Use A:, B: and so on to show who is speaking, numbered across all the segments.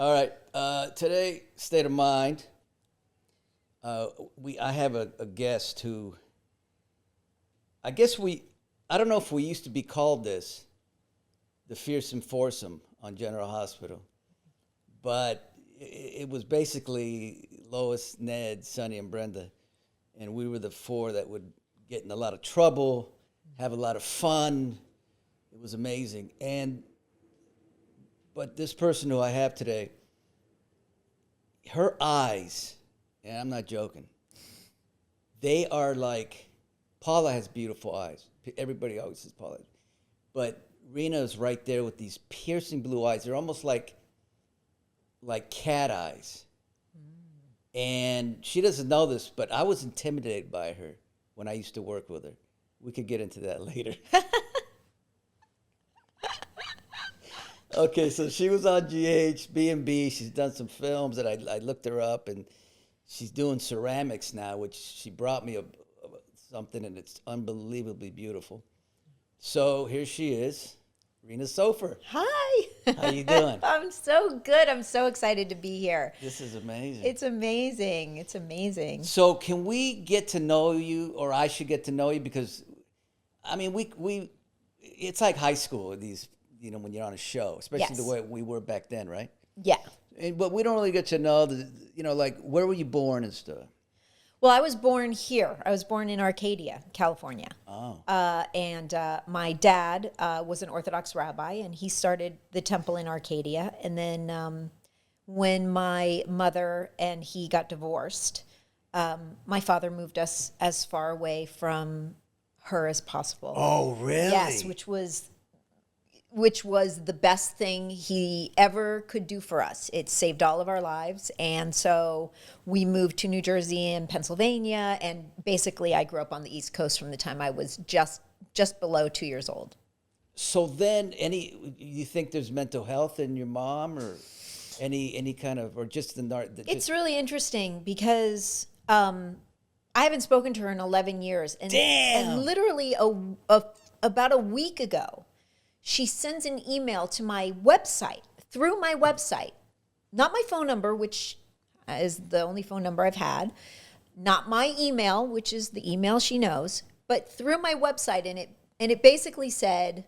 A: All right. Today, state of mind. I have a guest who I guess I don't know if we used to be called this, the fearsome foursome on General Hospital, but it was basically Lois, Ned, Sonny, and Brenda, and we were the four that would get in a lot of trouble, have a lot of fun. It was amazing, but this person who I have today, her eyes, and I'm not joking, they are like, Paula has beautiful eyes. Everybody always says Paula. But Rena's right there with these piercing blue eyes. They're almost like cat eyes. And she doesn't know this, but I was intimidated by her when I used to work with her. We could get into that later. Okay, so she was on GH, B&B. She's done some films, and I looked her up, and she's doing ceramics now, which she brought me something, and it's unbelievably beautiful. So here she is, Rena Sofer.
B: Hi.
A: How you doing?
B: I'm so good. I'm so excited to be here.
A: This is amazing.
B: It's amazing. It's amazing.
A: So can we get to know you, or I should get to know you? Because, I mean, we it's like high school, these, when you're on a show, especially
B: Yes.
A: the way we were back then, right?
B: Yeah.
A: But we don't really get to know, like, where were you born and stuff?
B: Well, I was born here. I was born in Arcadia, California.
A: Oh.
B: And my dad was an Orthodox rabbi, and he started the temple in Arcadia. And then when my mother and he got divorced, my father moved us as far away from her as possible.
A: Oh, really?
B: Yes, which was the best thing he ever could do for us. It saved all of our lives. And so we moved to New Jersey and Pennsylvania. And basically, I grew up on the East Coast from the time I was just below 2 years old.
A: So then, you think there's mental health in your mom, or any kind of, or just
B: It's really interesting because I haven't spoken to her in 11 years. And,
A: Damn!
B: And literally about a week ago, she sends an email to my website, through my website, not my phone number, which is the only phone number I've had, not my email, which is the email she knows, but through my website. And it basically said,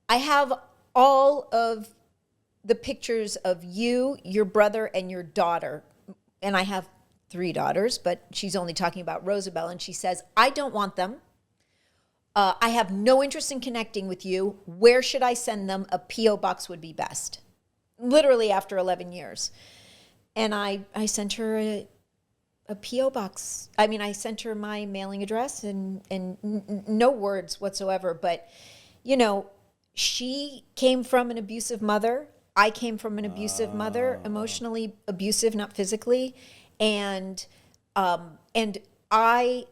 B: I have all of the pictures of you, your brother, and your daughter. And I have 3 daughters, but she's only talking about Rosabelle. And she says, I don't want them. I have no interest in connecting with you. Where should I send them? A P.O. box would be best. Literally after 11 years. And I sent her a P.O. box. I mean, I sent her my mailing address and no words whatsoever. But, she came from an abusive mother. I came from an abusive mother, emotionally abusive, not physically. And I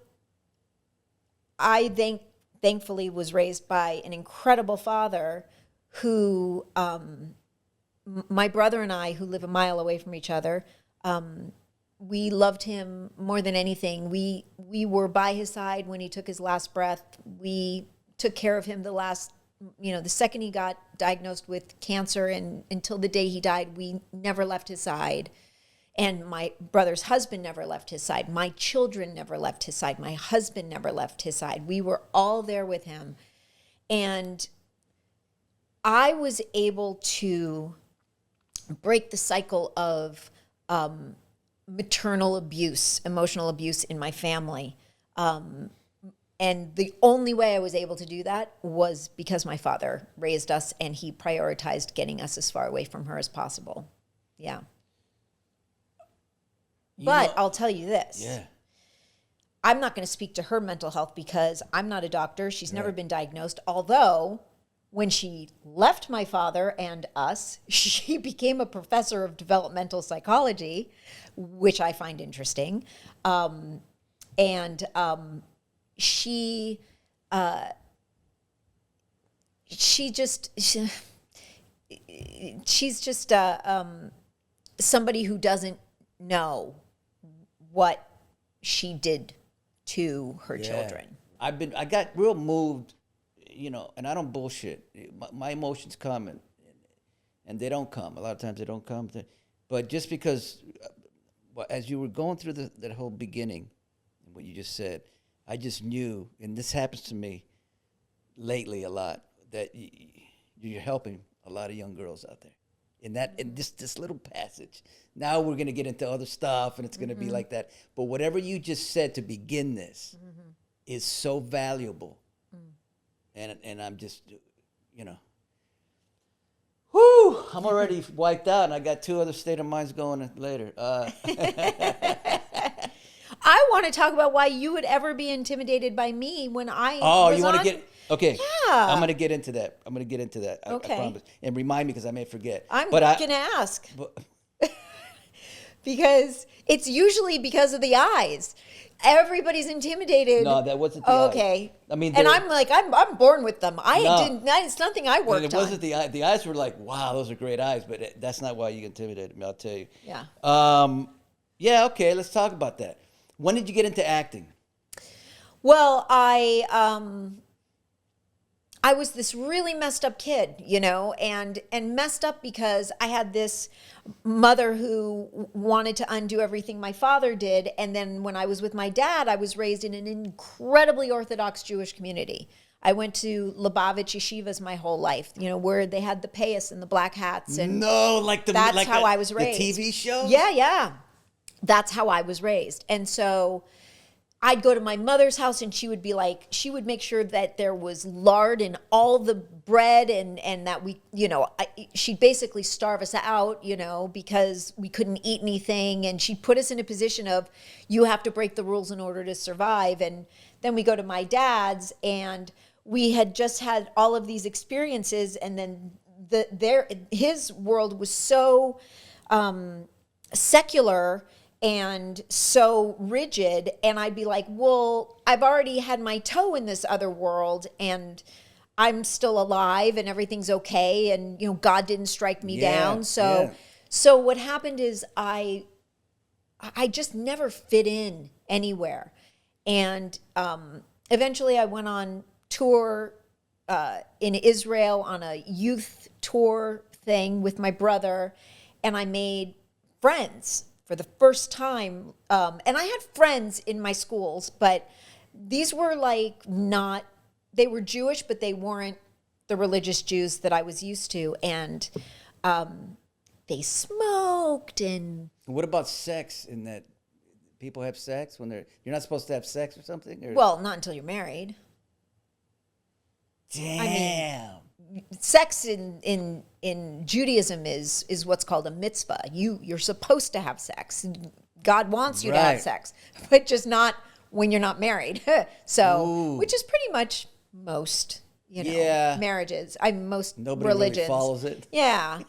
B: thankfully was raised by an incredible father who, my brother and I, who live a mile away from each other, we loved him more than anything. We were by his side when he took his last breath. We took care of him the second he got diagnosed with cancer, and until the day he died, we never left his side. And my brother's husband never left his side. My children never left his side. My husband never left his side. We were all there with him. And I was able to break the cycle of maternal abuse, emotional abuse in my family. And the only way I was able to do that was because my father raised us, and he prioritized getting us as far away from her as possible. Yeah. But I'll tell you this.
A: Yeah.
B: I'm not going to speak to her mental health because I'm not a doctor. She's never been diagnosed. Although, when she left my father and us, she became a professor of developmental psychology, which I find interesting. She's just somebody who doesn't know what she did to her children.
A: I got real moved, and I don't bullshit. My emotions come, and they don't come. A lot of times they don't come. But just because, as you were going through that whole beginning, what you just said, I just knew, and this happens to me lately a lot, that you're helping a lot of young girls out there. In this little passage. Now we're going to get into other stuff, and it's going to be like that. But whatever you just said to begin this is so valuable. And I'm just, whoo, I'm already wiped out, and I got 2 other state of minds going later.
B: I want to talk about why you would ever be intimidated by me when I was
A: you want to
B: on-
A: get... Okay,
B: Yeah.
A: I'm going to get into that. I
B: Okay.
A: promise. And remind me, because I may forget.
B: I'm going to ask. Because it's usually because of the eyes. Everybody's intimidated.
A: No, that wasn't the eyes.
B: Okay.
A: I mean,
B: and
A: they're-
B: I'm like, I'm born with them.
A: No.
B: It's nothing I worked
A: It wasn't
B: on.
A: the eye. The eyes were like, wow, those are great eyes, but that's not why you intimidated me, I'll tell you.
B: Yeah.
A: Yeah, okay, let's talk about that. When did you get into acting?
B: Well, I was this really messed up kid, and messed up because I had this mother who wanted to undo everything my father did. And then when I was with my dad, I was raised in an incredibly Orthodox Jewish community. I went to Lubavitch yeshivas my whole life, where they had the payas and the black hats. And
A: No, like the
B: that's
A: like
B: how I was raised.
A: The TV show?
B: Yeah. That's how I was raised. And so I'd go to my mother's house and she would be like, she would make sure that there was lard in all the bread and that we, she'd basically starve us out, because we couldn't eat anything. And she put us in a position of, you have to break the rules in order to survive. And then we go to my dad's, and we had just had all of these experiences. And then his world was so secular and so rigid, and I'd be like, well, I've already had my toe in this other world, and I'm still alive, and everything's okay, and God didn't strike me down. So what happened is I just never fit in anywhere, and eventually I went on tour in Israel on a youth tour thing with my brother, and I made friends for the first time. And I had friends in my schools, but these were they were Jewish, but they weren't the religious Jews that I was used to. And they smoked and...
A: What about sex in that? People have sex when you're not supposed to have sex or something? Or?
B: Well, not until you're married.
A: Damn.
B: Sex in Judaism is what's called a mitzvah. You're supposed to have sex. God wants you to have
A: Right.
B: sex, but just not when you're not married. So,
A: Ooh.
B: which is pretty much most,
A: Yeah.
B: marriages. Most
A: Nobody
B: religions.
A: really follows it.
B: Yeah.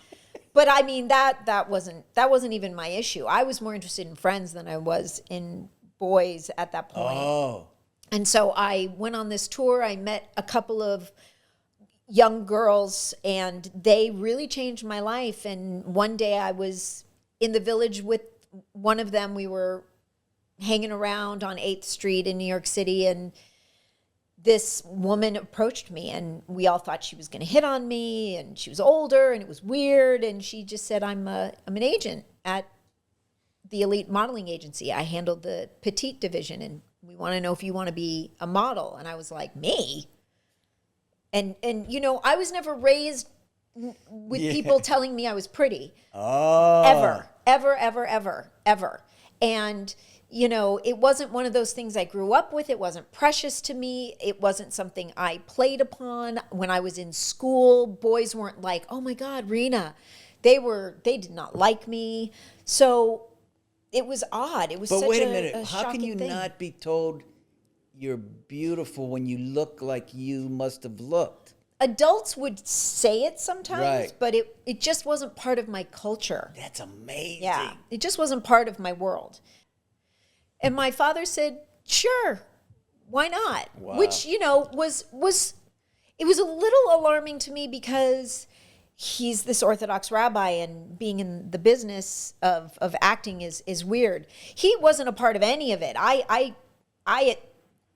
B: But I mean that wasn't even my issue. I was more interested in friends than I was in boys at that point.
A: Oh.
B: And so I went on this tour. I met a couple of young girls, and they really changed my life. And one day I was in the Village with one of them. We were hanging around on 8th Street in New York City, and this woman approached me, and we all thought she was going to hit on me, and she was older, and it was weird. And she just said, I'm an agent at the Elite Modeling Agency. I handled the petite division, and we want to know if you want to be a model. And I was like, me? And I was never raised with people telling me I was pretty.
A: Oh.
B: Ever. And, it wasn't one of those things I grew up with. It wasn't precious to me. It wasn't something I played upon. When I was in school, boys weren't like, oh my God, Rena. They did not like me. So it was odd. It was
A: But
B: such
A: wait a minute. How can
B: shocking
A: you
B: thing.
A: not be told you're beautiful when you look like you must have looked?
B: Adults would say it sometimes,
A: Right.
B: but it just wasn't part of my culture.
A: That's amazing.
B: Yeah, it just wasn't part of my world. And my father said, "Sure, why not?"
A: Wow.
B: Which was it was a little alarming to me because he's this Orthodox rabbi, and being in the business of acting is weird. He wasn't a part of any of it. I at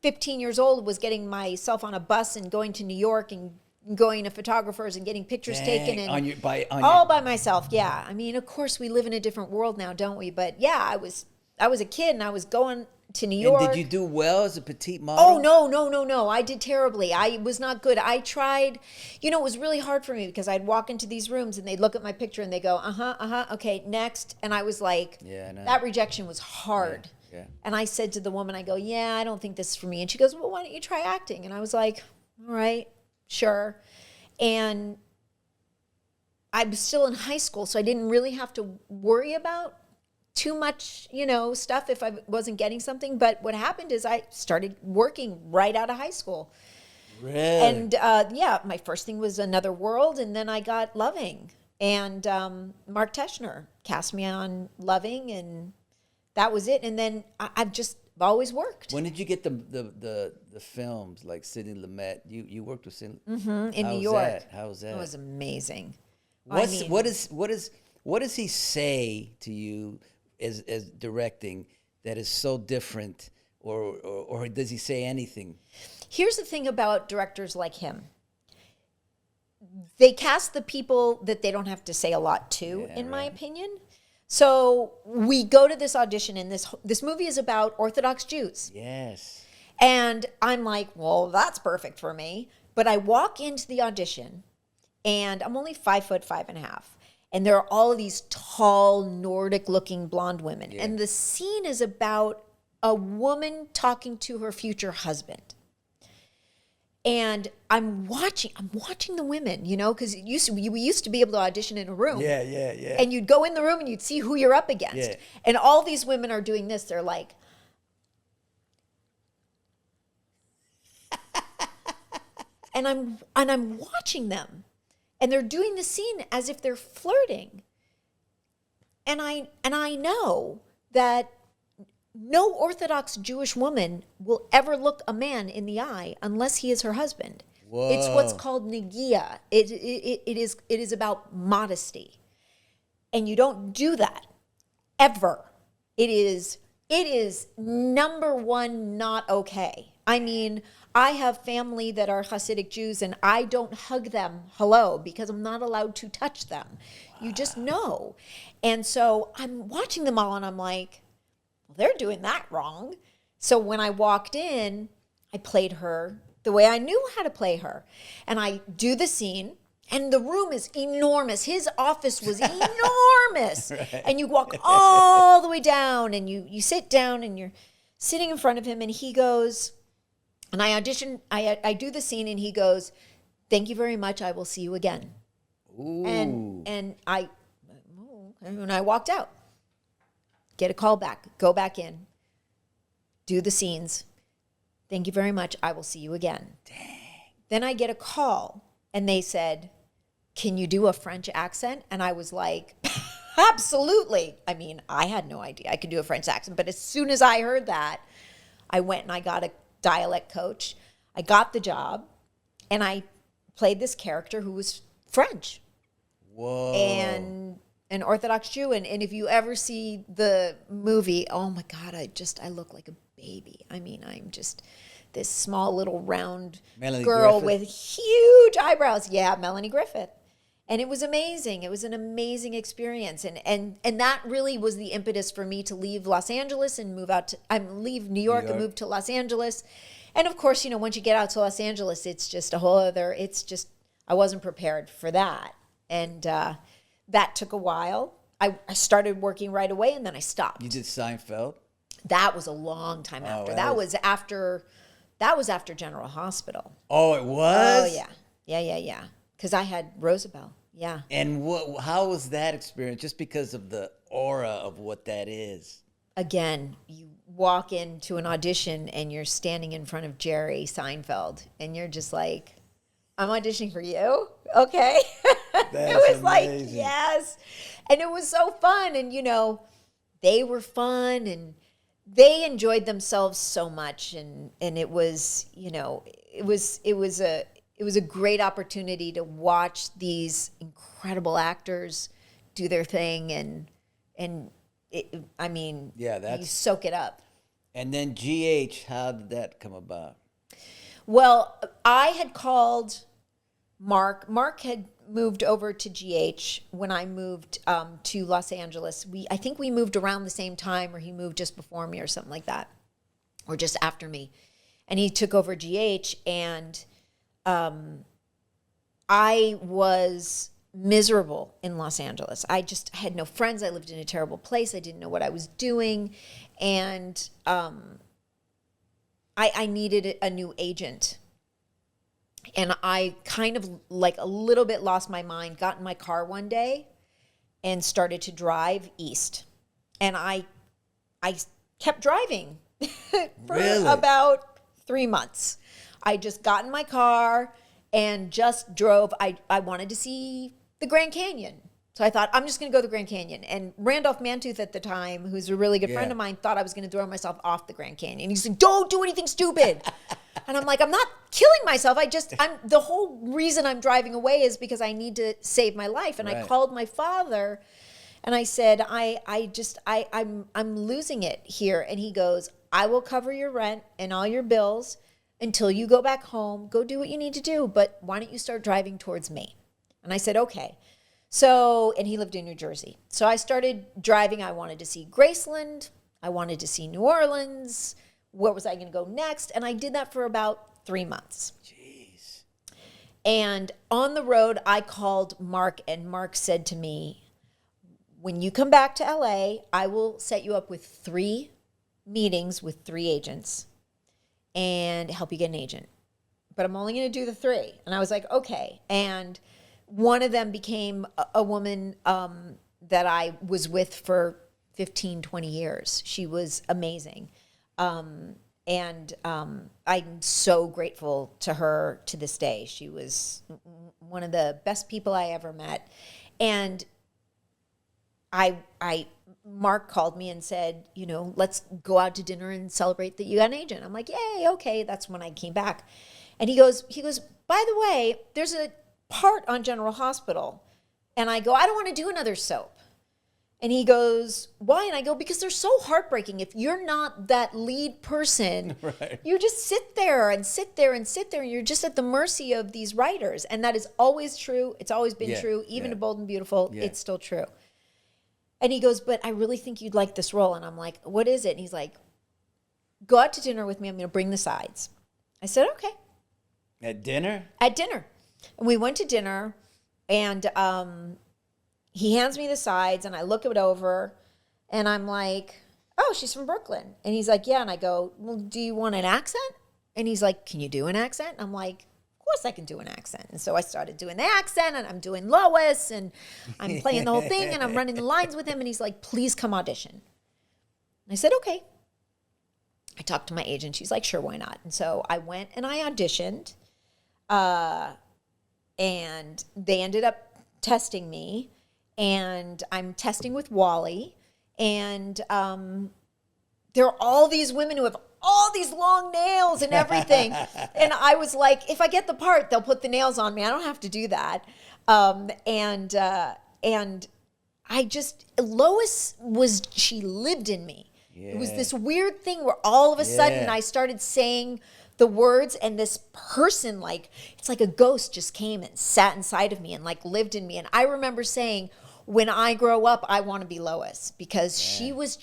B: 15 years old was getting myself on a bus and going to New York and going to photographers and getting pictures taken and
A: on
B: by myself. Yeah. I mean, of course we live in a different world now, don't we? But yeah, I was a kid and I was going to New York.
A: And did you do well as a petite model?
B: Oh, no. I did terribly. I was not good. I tried, it was really hard for me because I'd walk into these rooms and they'd look at my picture and they go, okay, next. And I was like,
A: Yeah, I know.
B: that rejection was hard.
A: Yeah.
B: And I said to the woman, I go, yeah, I don't think this is for me. And she goes, well, why don't you try acting? And I was like, all right, sure. And I was still in high school, so I didn't really have to worry about too much, stuff if I wasn't getting something. But what happened is I started working right out of high school.
A: Really?
B: And my first thing was Another World, and then I got Loving. And Mark Teschner cast me on Loving, and that was it. And then I've just always worked.
A: When did you get the films like Sidney Lumet? You worked with Sidney
B: In New York.
A: How was that?
B: It was amazing.
A: What does he say to you as directing that is so different, or does he say anything?
B: Here's the thing about directors like him. They cast the people that they don't have to say a lot to, in my opinion. So we go to this audition, and this movie is about Orthodox Jews.
A: Yes.
B: And I'm like, well, that's perfect for me. But I walk into the audition, and I'm only 5'5.5". And there are all of these tall, Nordic-looking blonde women. Yeah. And the scene is about a woman talking to her future husband. And I'm watching the women, because we used to be able to audition in a room.
A: Yeah.
B: And you'd go in the room and you'd see who you're up against.
A: Yeah.
B: And all these women are doing this. They're like, and I'm watching them. And they're doing the scene as if they're flirting. And I know that no Orthodox Jewish woman will ever look a man in the eye unless he is her husband.
A: Whoa.
B: It's what's called negia. It is about modesty. And you don't do that ever. It is number one not okay. I mean, I have family that are Hasidic Jews, and I don't hug them hello because I'm not allowed to touch them. Wow. You just know. And so I'm watching them all, and I'm like, well, they're doing that wrong. So when I walked in, I played her the way I knew how to play her. And I do the scene, and the room is enormous. His office was enormous. Right. And you walk all the way down, and you sit down, and you're sitting in front of him, and he goes... And I audition, I do the scene, and he goes, thank you very much, I will see you again.
A: Ooh.
B: And I walked out. Get a call back, go back in, do the scenes. Thank you very much, I will see you again.
A: Dang.
B: Then I get a call, and they said, can you do a French accent? And I was like, absolutely. I mean, I had no idea I could do a French accent, but as soon as I heard that, I went and I got a dialect coach. I got the job, and I played this character who was French.
A: Whoa.
B: And an Orthodox Jew. And if you ever see the movie, oh my God, I look like a baby. I mean, I'm just this small little round
A: Melanie
B: girl
A: Griffith.
B: with huge eyebrows. Yeah, Melanie Griffith. And it was amazing. It was an amazing experience. And that really was the impetus for me to leave Los Angeles and leave New York and move to Los Angeles. And of course, once you get out to Los Angeles, it's just a whole other, I wasn't prepared for that. And that took a while. I started working right away, and then I stopped.
A: You did Seinfeld?
B: That was a long time after. That was after General Hospital.
A: Oh, it was?
B: Oh, yeah. Because I had Rosabelle, yeah.
A: And how was that experience? Just because of the aura of what that is.
B: Again, you walk into an audition and you're standing in front of Jerry Seinfeld, and you're just like, I'm auditioning for you? Okay.
A: That's
B: it was
A: amazing.
B: Like, yes. And it was so fun. And, they were fun, and they enjoyed themselves so much. And it was, it was a great opportunity to watch these incredible actors do their thing, and you soak it up.
A: And then GH, how did that come about?
B: Well, I had called Mark had moved over to GH when I moved to Los Angeles. I think we moved around the same time, or he moved just before me or something like that, or just after me. And he took over GH, and I was miserable in Los Angeles. I had no friends. I lived in a terrible place. I didn't know what I was doing. And I needed a new agent. And I kind of like a little bit lost my mind, got in my car one day and started to drive east. And I kept driving for
A: Really?
B: about 3 months. I just got in my car and just drove. I wanted to see the Grand Canyon. So I thought, I'm just going to go to the Grand Canyon. And Randolph Mantooth at the time, who's a really good friend of mine, thought I was going to throw myself off the Grand Canyon. He's like, don't do anything stupid. And I'm like, I'm not killing myself. The whole reason I'm driving away is because I need to save my life. And I called my father and I said, I'm losing it here. And he goes, I will cover your rent and all your bills until you go back home. Go do what you need to do. But why don't you start driving towards me? And I said, okay. So, and he lived in New Jersey. So I started driving. I wanted to see Graceland. I wanted to see New Orleans. Where was I going to go next? And I did that for about 3 months.
A: Jeez.
B: And on the road, I called Mark, and Mark said to me, when you come back to LA, I will set you up with 3 meetings with 3 agents and help you get an agent. But I'm only going to do the 3. And I was like, okay. And one of them became a woman that I was with for 15, 20 years. She was amazing. And I'm so grateful to her to this day. She was one of the best people I ever met. And Mark called me and said, let's go out to dinner and celebrate that you got an agent. I'm like, yay, okay. That's when I came back. And he goes, by the way, there's a part on General Hospital. And I go, I don't want to do another soap. And he goes, why? And I go, because they're so heartbreaking. If you're not that lead person,
A: Right.
B: you just sit there and sit there and sit there, and you're just at the mercy of these writers. And that is always true. It's always been true. Even to Bold and Beautiful, it's still true. And he goes, but I really think you'd like this role. And I'm like, what is it? And he's like, go out to dinner with me. I'm going to bring the sides. I said, okay.
A: At dinner?
B: At dinner. And we went to dinner, and he hands me the sides, and I look it over, and I'm like, oh, she's from Brooklyn. And he's like, yeah. And I go, well, do you want an accent? And he's like, can you do an accent? And I'm like, of course I can do an accent. And so I started doing the accent, and I'm doing Lois, and I'm playing the whole thing, and I'm running the lines with him. And he's like, please come audition. And I said, okay. I talked to my agent. She's like, sure, why not? And so I went and I auditioned. And they ended up testing me, and I'm testing with Wally, and there are all these women who have all these long nails and everything. And I was like, if I get the part, they'll put the nails on me. I don't have to do that. And I just, Lois she lived in me.
A: Yeah.
B: It was this weird thing where all of a sudden I started saying the words, and this person, it's like a ghost just came and sat inside of me and lived in me. And I remember saying, when I grow up, I want to be Lois, because she was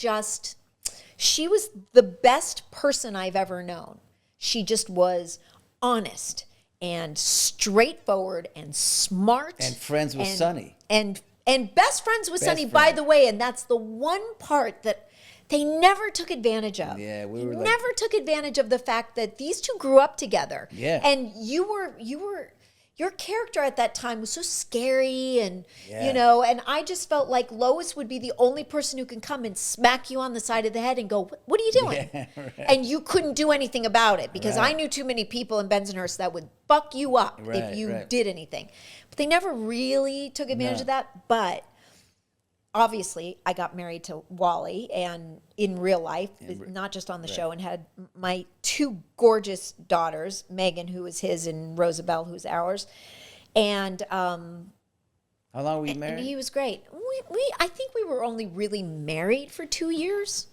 B: the best person I've ever known. She just was honest and straightforward and smart.
A: And friends with Sonny.
B: And best friends with Sonny,
A: friend.
B: by the way. And that's the one part that they never took advantage of.
A: Yeah, we
B: They
A: were
B: never took advantage of the fact that these two grew up together.
A: Yeah.
B: And your character at that time was so scary, and
A: Yeah.
B: and I just felt like Lois would be the only person who can come and smack you on the side of the head and go, what are you doing?
A: Yeah, right.
B: And you couldn't do anything about it, because I knew too many people in Bensonhurst that would fuck you up if you did anything. But they never really took advantage of that. But obviously, I got married to Wally, and in real life, not just on the show, and had my 2 gorgeous daughters, Megan, who was his, and Rosabelle, who's ours. And
A: How long were you married?
B: and he was great. I think we were only really married for 2 years,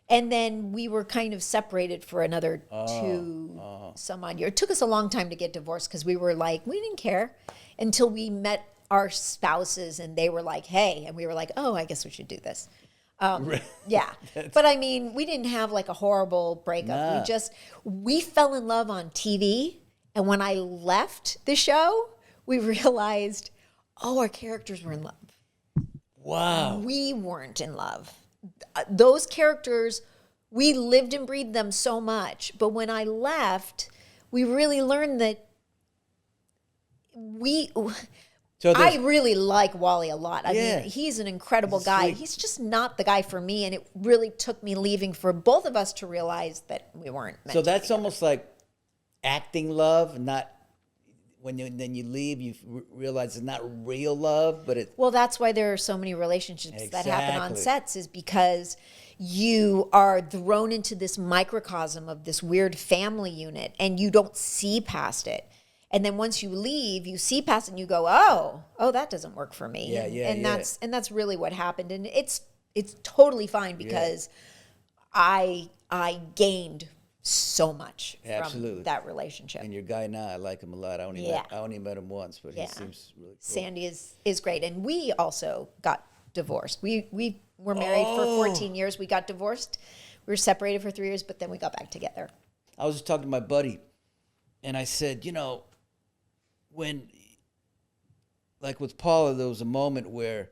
B: And then we were kind of separated for another two some odd years. It took us a long time to get divorced because we were like, we didn't care until we met our spouses and they were like, hey, and we were like, oh, I guess we should do this. Yeah. But I mean, we didn't have like a horrible breakup.
A: Nah.
B: We fell in love on TV. And when I left the show, we realized, oh, our characters were in love.
A: Wow.
B: We weren't in love. Those characters, we lived and breathed them so much. But when I left, we really learned that
A: So
B: I really like Wally a lot. I
A: Yeah.
B: mean, he's an incredible
A: He's
B: guy.
A: sweet.
B: He's just not the guy for me. And it really took me leaving for both of us to realize that we weren't meant
A: So
B: to
A: that's
B: be.
A: almost like acting love, not when you leave, you realize it's not real love, but it.
B: Well, that's why there are so many relationships that happen on
A: Exactly.
B: sets, is because you are thrown into this microcosm of this weird family unit and you don't see past it. And then once you leave, you see past it and you go, oh, that doesn't work for me.
A: Yeah,
B: and,
A: yeah,
B: and
A: yeah.
B: that's really what happened. And it's totally fine because I gained so much
A: Absolutely.
B: from that relationship.
A: And your guy now, I like him a lot. I only met him once, but
B: Yeah.
A: he seems really cool.
B: Sandy is great. And we also got divorced. We were married for 14 years. We got divorced. We were separated for 3 years, but then we got back together.
A: I was just talking to my buddy, and I said, when, like with Paula, there was a moment where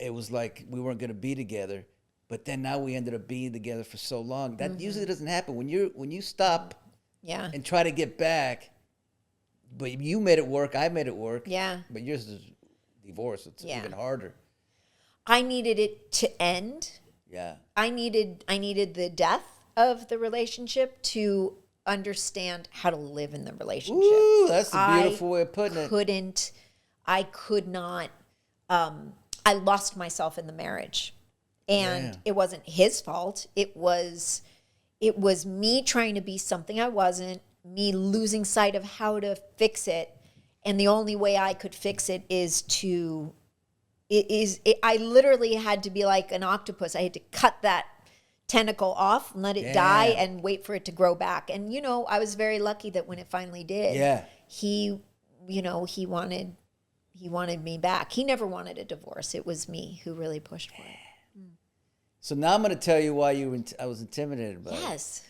A: it was like we weren't going to be together, but then now we ended up being together for so long. That usually doesn't happen when you stop
B: Yeah.
A: and try to get back. But you made it work. I made it work.
B: Yeah.
A: But yours is divorce. It's
B: Yeah.
A: even harder.
B: I needed it to end.
A: Yeah.
B: I needed the death of the relationship to understand how to live in the relationship.
A: Ooh, that's a beautiful way of putting it.
B: I could not, I lost myself in the marriage. And
A: Yeah.
B: it wasn't his fault. It was me trying to be something I wasn't, me losing sight of how to fix it. And the only way I could fix it is I literally had to be like an octopus. I had to cut that tentacle off and let it die
A: Yeah.
B: and wait for it to grow back. And, I was very lucky that when it finally did,
A: Yeah.
B: he wanted me back. He never wanted a divorce. It was me who really pushed for it.
A: So now I'm going to tell you why I was intimidated by
B: Yes.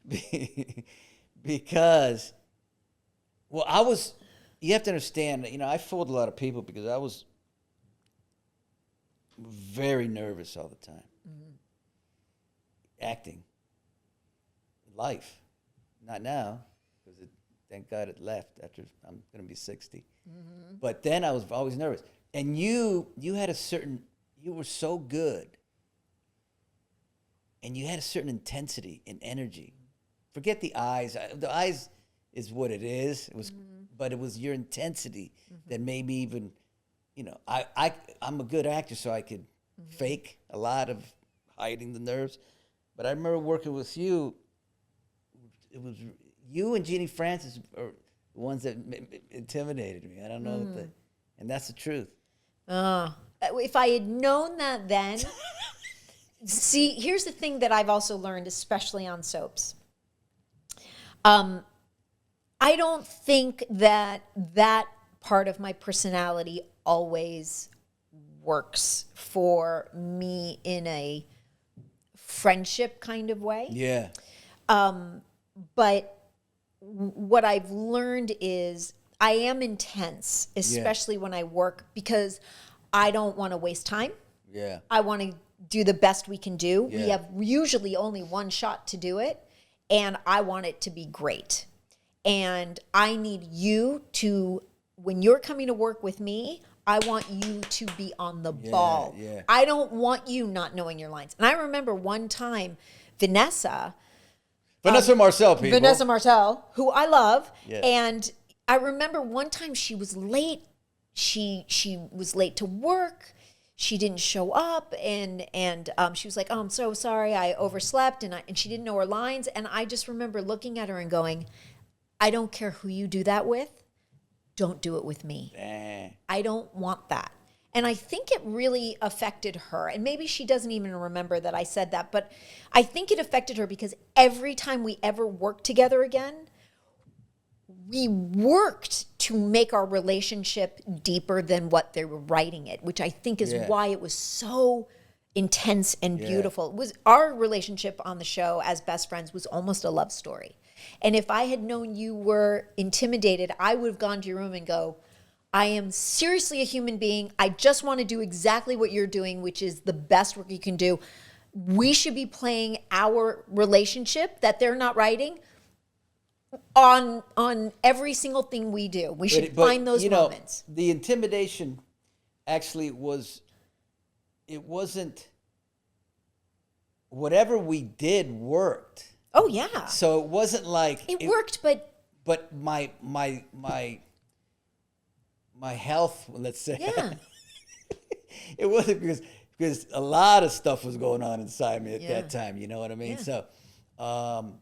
A: it. Because, well, you have to understand, I fooled a lot of people because I was very nervous all the time. Acting. Life. Not now, because thank God it left after I'm going to be 60. But then I was always nervous. And you had you were so good. And you had a certain intensity and energy. Forget the eyes. The eyes is what it is. It was, but it was your intensity that made me even, I'm a good actor, so I could fake a lot of hiding the nerves. But I remember working with you. It was you and Jeannie Francis are the ones that intimidated me. I don't know and that's the truth.
B: If I had known that then, see, here's the thing that I've also learned, especially on soaps. I don't think that part of my personality always works for me in a friendship kind of way.
A: Yeah.
B: But what I've learned is I am intense, especially when I work, because I don't want to waste time.
A: Yeah.
B: I want to do the best we can do.
A: Yeah.
B: We have usually only one shot to do it, and I want it to be great. And I need you to, when you're coming to work with me, I want you to be on the ball.
A: yeah.
B: I don't want you not knowing your lines. And I remember one time, Vanessa
A: Marcel, people.
B: Vanessa Martel, who I love.
A: Yeah.
B: And I remember one time she was late. She was late to work. She didn't show up, and she was like, "Oh, I'm so sorry. I overslept," and she didn't know her lines. And I just remember looking at her and going, "I don't care who you do that with. Don't do it with me.
A: Eh.
B: I don't want that." And I think it really affected her. And maybe she doesn't even remember that I said that, but I think it affected her because every time we ever worked together again, we worked to make our relationship deeper than what they were writing it, which I think is
A: Yeah.
B: why it was so intense and beautiful. It was our relationship on the show as best friends was almost a love story. And if I had known you were intimidated, I would have gone to your room and go, I am seriously a human being. I just want to do exactly what you're doing, which is the best work you can do. We should be playing our relationship that they're not writing on every single thing we do. We should find those moments.
A: The intimidation actually it wasn't, whatever we did worked.
B: Oh yeah.
A: So it wasn't like
B: It worked, but
A: my health, let's say,
B: yeah.
A: it wasn't because a lot of stuff was going on inside me at
B: Yeah.
A: that time. You know what I mean?
B: Yeah.
A: So,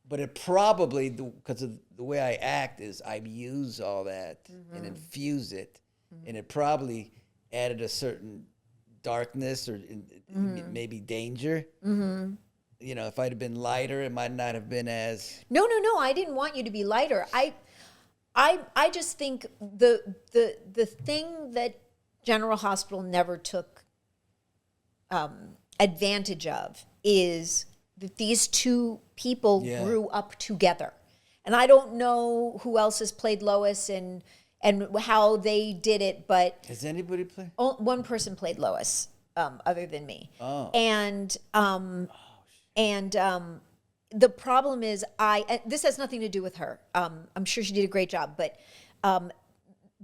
A: but it probably, because of the way I act, is I use all that and infuse it, and it probably added a certain darkness or maybe danger. You know, if I'd have been lighter, it might not have been as.
B: No. I didn't want you to be lighter. I just think the thing that General Hospital never took advantage of is that these two people grew up together. And I don't know who else has played Lois and how they did it, but
A: Has anybody played?
B: one person played Lois other than me.
A: Oh.
B: And the problem is this has nothing to do with her. I'm sure she did a great job, but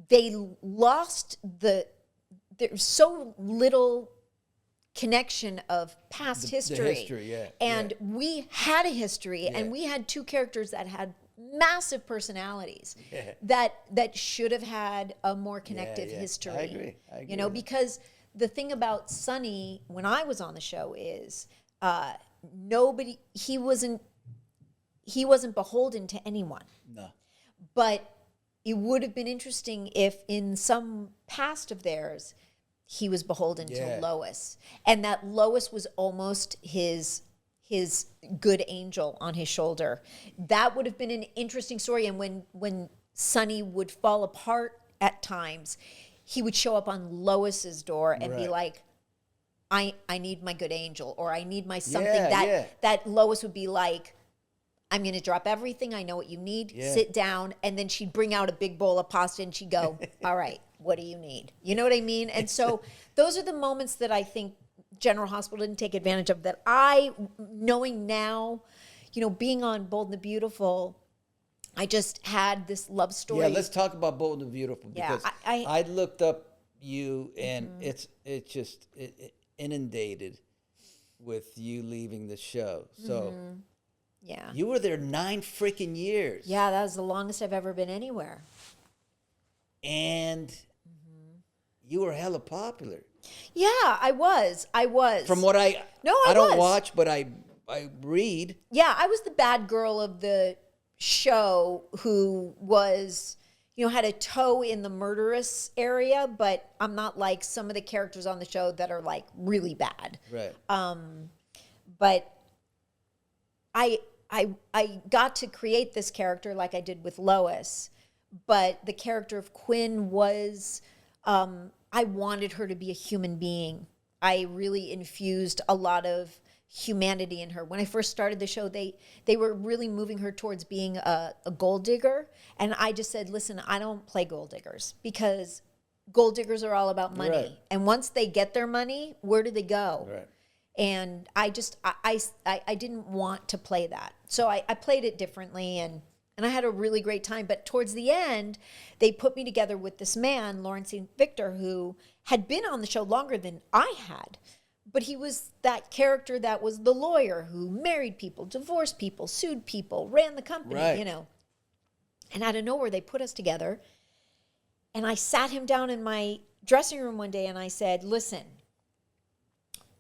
B: they lost there's so little connection of past history.
A: The history, yeah.
B: And we had a history, and we had two characters that had massive personalities that should have had a more connective history.
A: I agree.
B: You know, because the thing about Sonny when I was on the show is he wasn't beholden to anyone.
A: No.
B: But it would have been interesting if in some past of theirs he was beholden to Lois, and that Lois was almost his good angel on his shoulder. That would have been an interesting story. And when Sonny would fall apart at times, he would show up on Lois's door and be like, I need my good angel, or I need my something. That Lois would be like, I'm going to drop everything. I know what you need. Sit down. And then she'd bring out a big bowl of pasta and she'd go, all right, what do you need? You know what I mean? And so those are the moments that I think General Hospital didn't take advantage of, that knowing now, you know, being on Bold and the Beautiful, I just had this love story.
A: Yeah, let's talk about Bold and the Beautiful, because I looked up you, and it's just inundated with you leaving the show. So
B: yeah,
A: you were there 9 freaking years.
B: Yeah, that was the longest I've ever been anywhere.
A: And you were hella popular.
B: Yeah, I was.
A: From what I don't watch, but I read.
B: Yeah, I was the bad girl of the show who was, you know, had a toe in the murderous area, but I'm not like some of the characters on the show that are like really bad.
A: Right.
B: But I got to create this character like I did with Lois, but the character of Quinn was, I wanted her to be a human being. I really infused a lot of humanity in her. When I first started the show, they were really moving her towards being a gold digger. And I just said, listen, I don't play gold diggers, because gold diggers are all about money.
A: Right.
B: And once they get their money, where do they go?
A: Right.
B: And I just, I didn't want to play that. So I played it differently, and I had a really great time. But towards the end, they put me together with this man, Lawrence St. Victor, who had been on the show longer than I had. But he was that character that was the lawyer who married people, divorced people, sued people, ran the company, you know. And out of nowhere, they put us together. And I sat him down in my dressing room one day and I said, listen,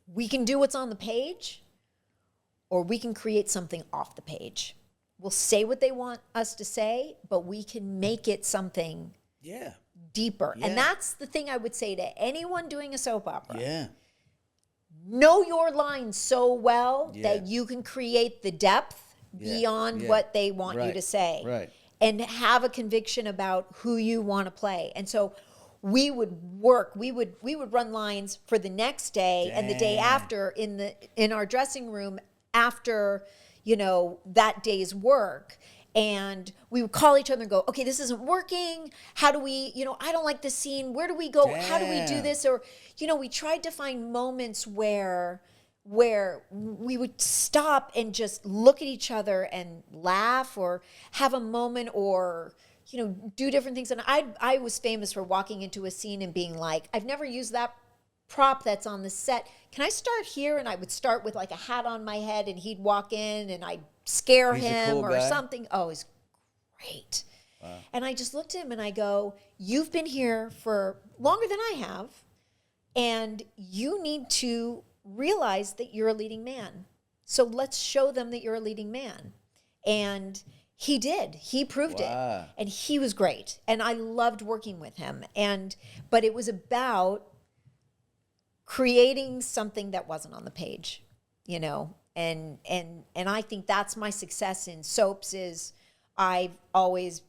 B: we can do what's on the page, or we can create something off the page. We'll say what they want us to say, but we can make it something deeper.
A: Yeah.
B: And that's the thing I would say to anyone doing a soap opera.
A: Yeah.
B: Know your lines so well
A: Yeah.
B: that you can create the depth
A: Yeah.
B: beyond
A: Yeah.
B: what they want you
A: Right.
B: to say.
A: Right.
B: And have a conviction about who you want to play. And so we would work, we would run lines for the next day and the day
A: Damn.
B: after in our dressing room after, you know, that day's work. And we would call each other and go, okay, this isn't working. How do we, you know, I don't like this scene. Where do we go? How do we do
A: Damn.
B: this? Or, you know, we tried to find moments where we would stop and just look at each other and laugh or have a moment or, you know, do different things. And I was famous for walking into a scene and being like, I've never used that prop that's on the set. Can I start here? And I would start with like a hat on my head and he'd walk in and I'd scare
A: He's a
B: him
A: cool
B: or
A: guy.
B: something. Oh, it's great. And I just looked at him and I go, you've been here for longer than I have. And you need to realize that you're a leading man. So let's show them that you're a leading man. And he did. He proved
A: Wow.
B: it. And he was great. And I loved working with him. But it was about creating something that wasn't on the page, you know. And I think that's my success in soaps is I've always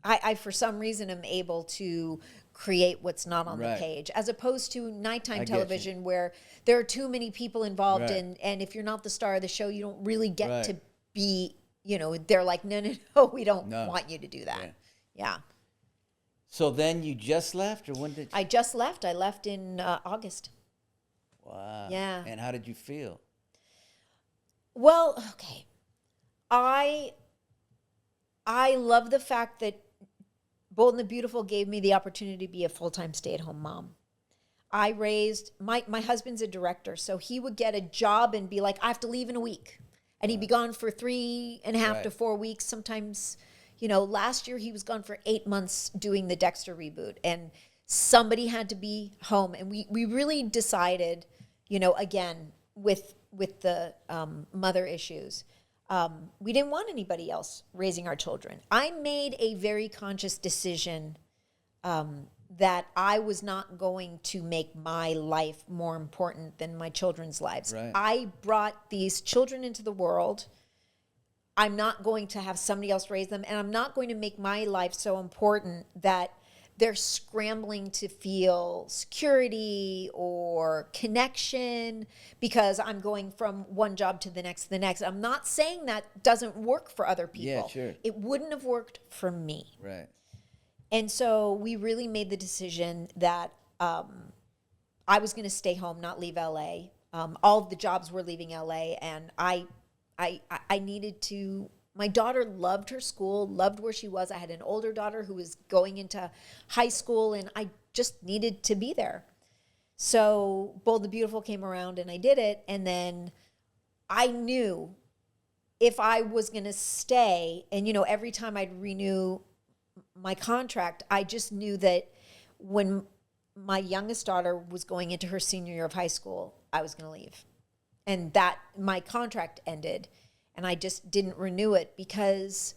B: I for some reason am able to create what's not on the
A: Right.
B: page, as opposed to nighttime
A: get
B: television where there are too many people involved,
A: Right.
B: and if you're not the star of the show, you don't really get
A: Right.
B: to be, you know, they're like, no, we don't
A: No.
B: want you to do that. Yeah.
A: So then you just left, or when did?
B: I just left. I left in August.
A: Wow.
B: Yeah.
A: And how did you feel?
B: Well, okay. I love the fact that Bold and the Beautiful gave me the opportunity to be a full-time stay-at-home mom. I raised, my husband's a director, so he would get a job and be like, I have to leave in a week. And he'd be gone for 3.5 to
A: Right.
B: 4 weeks. Sometimes, you know, last year he was gone for 8 months doing the Dexter reboot. And somebody had to be home. And we really decided, you know, again, with the mother issues, we didn't want anybody else raising our children. I made a very conscious decision that I was not going to make my life more important than my children's lives.
A: Right.
B: I brought these children into the world. I'm not going to have somebody else raise them, and I'm not going to make my life so important that they're scrambling to feel security or connection because I'm going from one job to the next. I'm not saying that doesn't work for other people.
A: Yeah, sure.
B: It wouldn't have worked for me.
A: Right.
B: And so we really made the decision that I was going to stay home, not leave LA. All of the jobs were leaving LA, and I needed to. My daughter loved her school, loved where she was. I had an older daughter who was going into high school, and I just needed to be there. So Bold and the Beautiful came around, and I did it. And then I knew if I was going to stay, and, you know, every time I'd renew my contract, I just knew that when my youngest daughter was going into her senior year of high school, I was going to leave. And that my contract ended. And I just didn't renew it because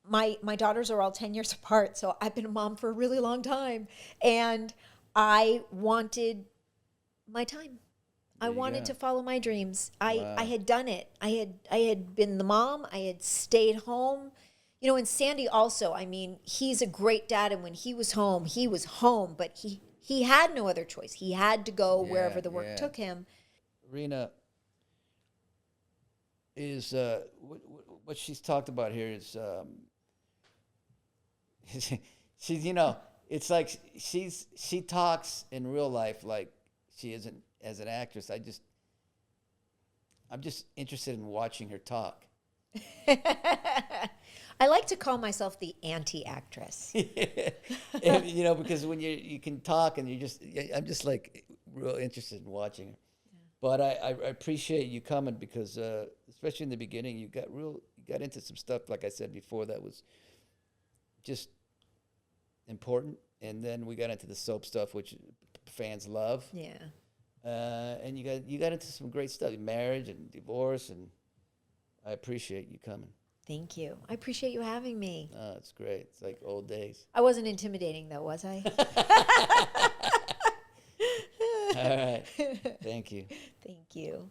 B: my daughters are all 10 years apart. So I've been a mom for a really long time. And I wanted my time. I wanted to follow my dreams. I had done it. I had been the mom. I had stayed home. You know, and Sandy also, I mean, he's a great dad. And when he was home, but he had no other choice. He had to go wherever the work took him.
A: Rena, is what she's talked about here is she's, you know, it's like she talks in real life like she isn't as an actress. I'm just interested in watching her talk.
B: I like to call myself the anti-actress.
A: And, you know, because when you can talk and I'm just like real interested in watching her. But I appreciate you coming because especially in the beginning you got into some stuff, like I said before, that was just important, and then we got into the soap stuff, which fans love.
B: Yeah.
A: And you got into some great stuff, marriage and divorce, and I appreciate you coming.
B: Thank you. I appreciate you having me.
A: Oh, it's great. It's like old days.
B: I wasn't intimidating, though, was I?
A: All right. Thank you.
B: Thank you.